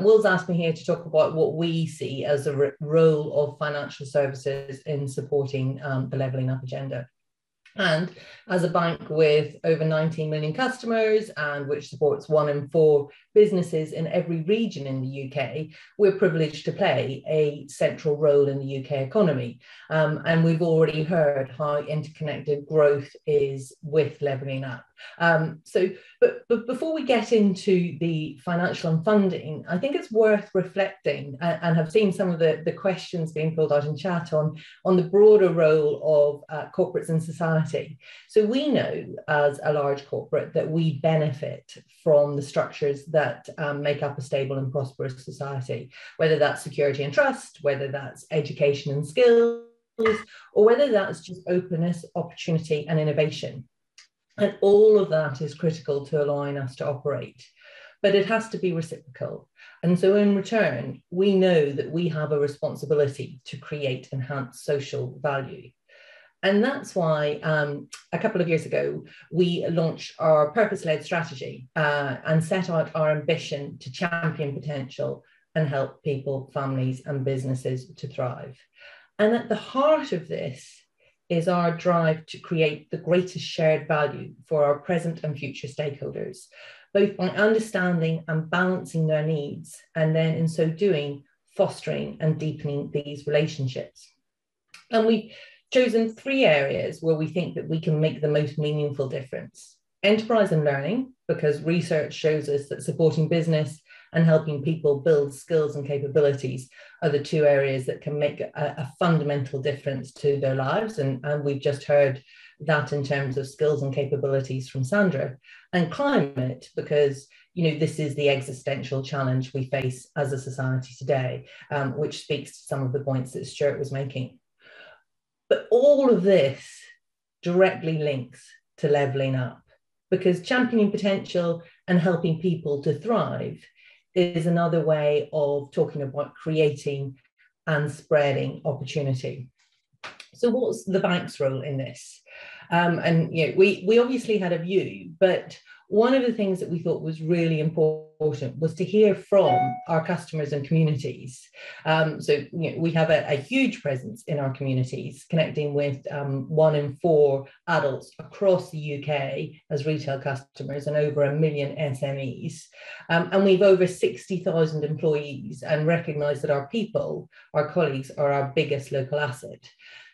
Will's asked me here to talk about what we see as a role of financial services in supporting the levelling up agenda. And as a bank with over 19 million customers and which supports 1 in 4 businesses in every region in the UK, we're privileged to play a central role in the UK economy. And we've already heard how interconnected growth is with levelling up. But before we get into the financial and funding, I think it's worth reflecting and have seen some of the questions being pulled out in chat on the broader role of corporates in society. So we know as a large corporate that we benefit from the structures that make up a stable and prosperous society, whether that's security and trust, whether that's education and skills, or whether that's just openness, opportunity and innovation. And all of that is critical to allowing us to operate. But it has to be reciprocal. And so in return, we know that we have a responsibility to create enhanced social value. And that's why a couple of years ago, we launched our purpose-led strategy and set out our ambition to champion potential and help people, families and businesses to thrive. And at the heart of this is our drive to create the greatest shared value for our present and future stakeholders, both by understanding and balancing their needs, and then in so doing, fostering and deepening these relationships. And we've chosen 3 areas where we think that we can make the most meaningful difference. Enterprise and learning, because research shows us that supporting business and helping people build skills and capabilities are the 2 areas that can make a fundamental difference to their lives. And we've just heard that in terms of skills and capabilities from Sandra. And climate, because this is the existential challenge we face as a society today, which speaks to some of the points that Stuart was making. But all of this directly links to levelling up, because championing potential and helping people to thrive is another way of talking about creating and spreading opportunity. So what's the bank's role in this? We obviously had a view, but one of the things that we thought was really important was to hear from our customers and communities. We have a huge presence in our communities, connecting with 1 in 4 adults across the UK as retail customers and over 1 million SMEs. And we've over 60,000 employees, and recognise that our people, our colleagues, are our biggest local asset.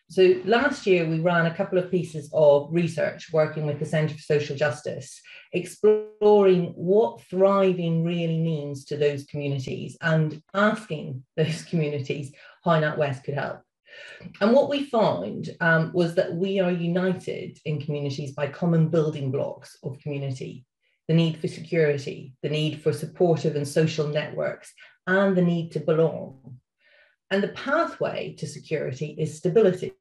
So last year, we ran a couple of pieces of research working with the Centre for Social Justice, exploring what thriving really means to those communities and asking those communities how NatWest could help. And what we found was that we are united in communities by common building blocks of community: the need for security, the need for supportive and social networks, and the need to belong. And the pathway to security is stability.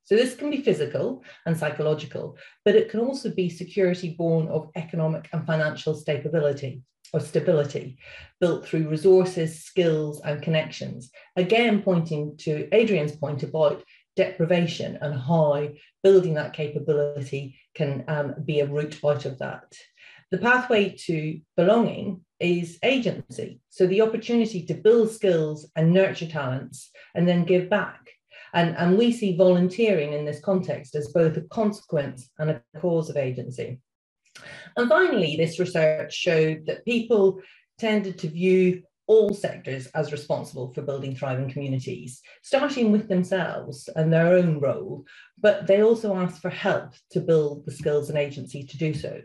So this can be physical and psychological, but it can also be security born of economic and financial stability, built through resources, skills, and connections. Again, pointing to Adrian's point about deprivation and how building that capability can be a route out of that. The pathway to belonging is agency. So the opportunity to build skills and nurture talents and then give back. And we see volunteering in this context as both a consequence and a cause of agency. And finally, this research showed that people tended to view all sectors as responsible for building thriving communities, starting with themselves and their own role, but they also asked for help to build the skills and agency to do so.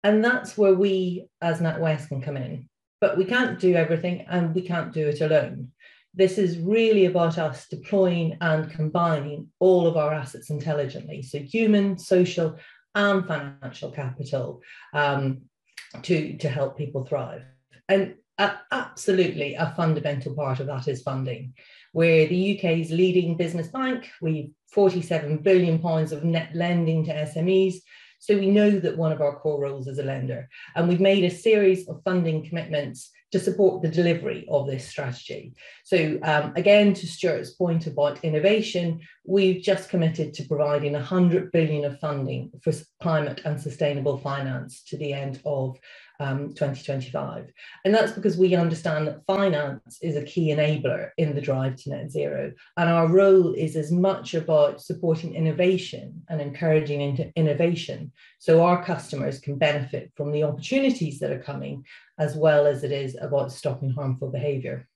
And that's where we as NatWest can come in. But we can't do everything and we can't do it alone. This is really about us deploying and combining all of our assets intelligently, so human, social, and financial capital to help people thrive. And absolutely a fundamental part of that is funding. We're the UK's leading business bank. We've £47 billion of net lending to SMEs. So we know that one of our core roles is a lender. And we've made a series of funding commitments to support the delivery of this strategy. So again, to Stuart's point about innovation, we've just committed to providing 100 billion of funding for climate and sustainable finance to the end of 2025. And that's because we understand that finance is a key enabler in the drive to net zero. And our role is as much about supporting innovation and encouraging innovation so our customers can benefit from the opportunities that are coming, as well as it is about stopping harmful behaviour.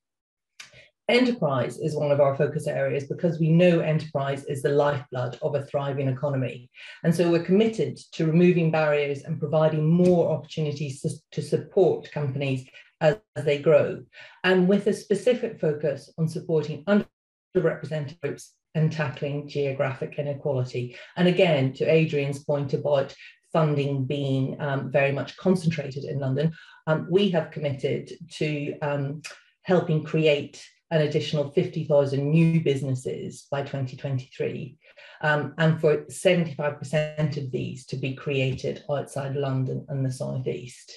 Enterprise is one of our focus areas because we know enterprise is the lifeblood of a thriving economy. And so we're committed to removing barriers and providing more opportunities to support companies as they grow, and with a specific focus on supporting underrepresented groups and tackling geographic inequality. And again, to Adrian's point about funding being very much concentrated in London, we have committed to helping create an additional 50,000 new businesses by 2023, and for 75% of these to be created outside London and the South East.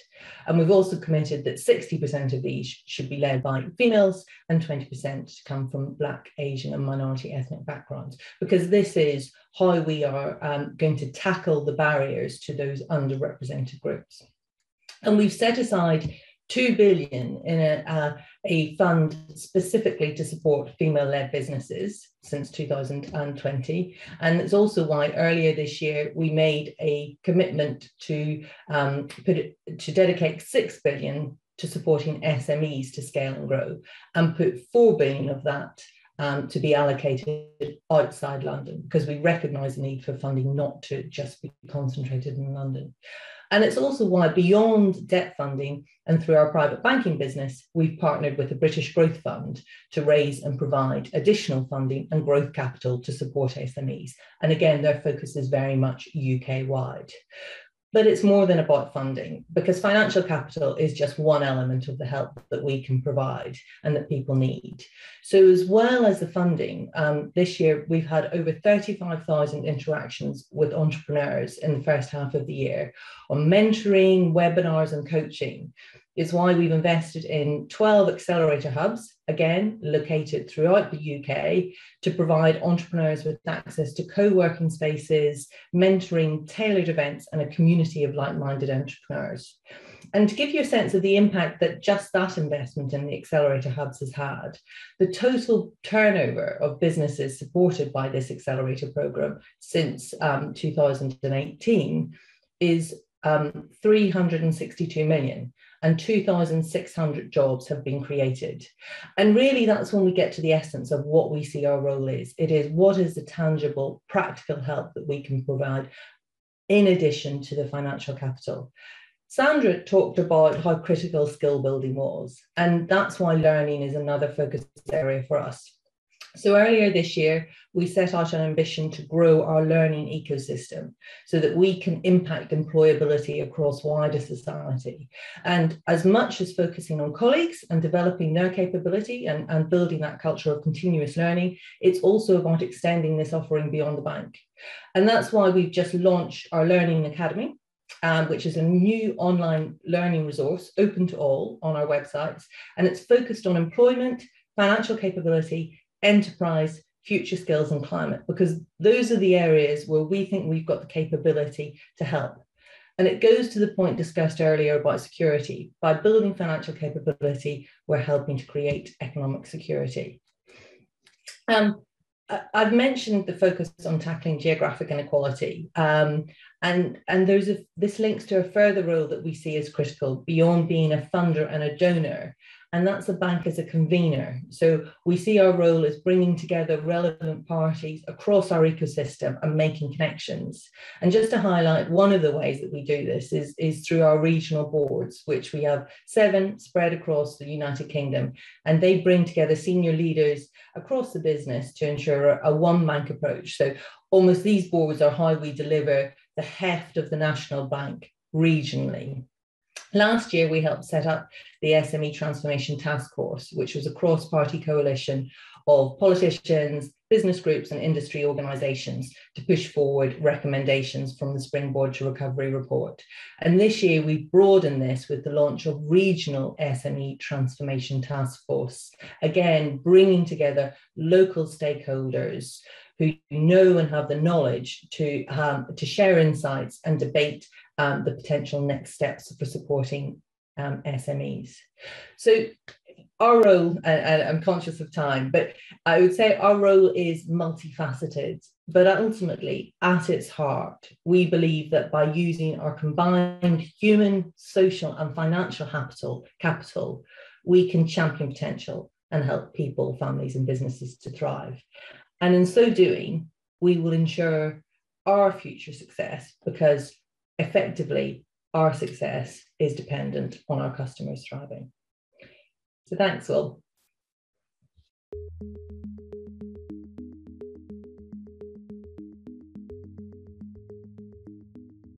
And we've also committed that 60% of these should be led by females and 20% to come from Black, Asian and minority ethnic backgrounds, because this is how we are going to tackle the barriers to those underrepresented groups. And we've set aside 2 billion in a fund specifically to support female-led businesses since 2020. And it's also why earlier this year we made a commitment to dedicate 6 billion to supporting SMEs to scale and grow, and put 4 billion of that to be allocated outside London, because we recognise the need for funding not to just be concentrated in London. And it's also why, beyond debt funding and through our private banking business, we've partnered with the British Growth Fund to raise and provide additional funding and growth capital to support SMEs. And again, their focus is very much UK-wide. But it's more than about funding, because financial capital is just one element of the help that we can provide and that people need. So as well as the funding, this year we've had over 35,000 interactions with entrepreneurs in the first half of the year on mentoring, webinars and coaching. It's why we've invested in 12 accelerator hubs, again, located throughout the UK, to provide entrepreneurs with access to co-working spaces, mentoring, tailored events, and a community of like-minded entrepreneurs. And to give you a sense of the impact that just that investment in the accelerator hubs has had, the total turnover of businesses supported by this accelerator programme since 2018 is 362 million. And 2,600 jobs have been created. And really, that's when we get to the essence of what we see our role is. It is, what is the tangible, practical help that we can provide in addition to the financial capital? Sandra talked about how critical skill building was, and that's why learning is another focus area for us. So earlier this year, we set out an ambition to grow our learning ecosystem so that we can impact employability across wider society. And as much as focusing on colleagues and developing their capability and building that culture of continuous learning, it's also about extending this offering beyond the bank. And that's why we've just launched our Learning Academy, which is a new online learning resource open to all on our websites. And it's focused on employment, financial capability, enterprise, future skills and climate, because those are the areas where we think we've got the capability to help. And it goes to the point discussed earlier about security. By building financial capability, we're helping to create economic security. I've mentioned the focus on tackling geographic inequality, and this links to a further role that we see as critical beyond being a funder and a donor, and that's the bank as a convener. So we see our role as bringing together relevant parties across our ecosystem and making connections. And just to highlight, one of the ways that we do this is through our regional boards, which we have 7 spread across the United Kingdom, and they bring together senior leaders across the business to ensure a one bank approach. So almost these boards are how we deliver the heft of the national bank regionally. Last year, we helped set up the SME Transformation Task Force, which was a cross-party coalition of politicians, business groups and industry organisations to push forward recommendations from the Springboard to Recovery report. And this year, we broadened this with the launch of Regional SME Transformation Task Force, again, bringing together local stakeholders who know and have the knowledge to share insights and debate the potential next steps for supporting SMEs. So our role, and I'm conscious of time, but I would say our role is multifaceted, but ultimately at its heart, we believe that by using our combined human, social and financial capital, we can champion potential and help people, families and businesses to thrive. And in so doing, we will ensure our future success, because effectively our success is dependent on our customers thriving. So thanks, Will.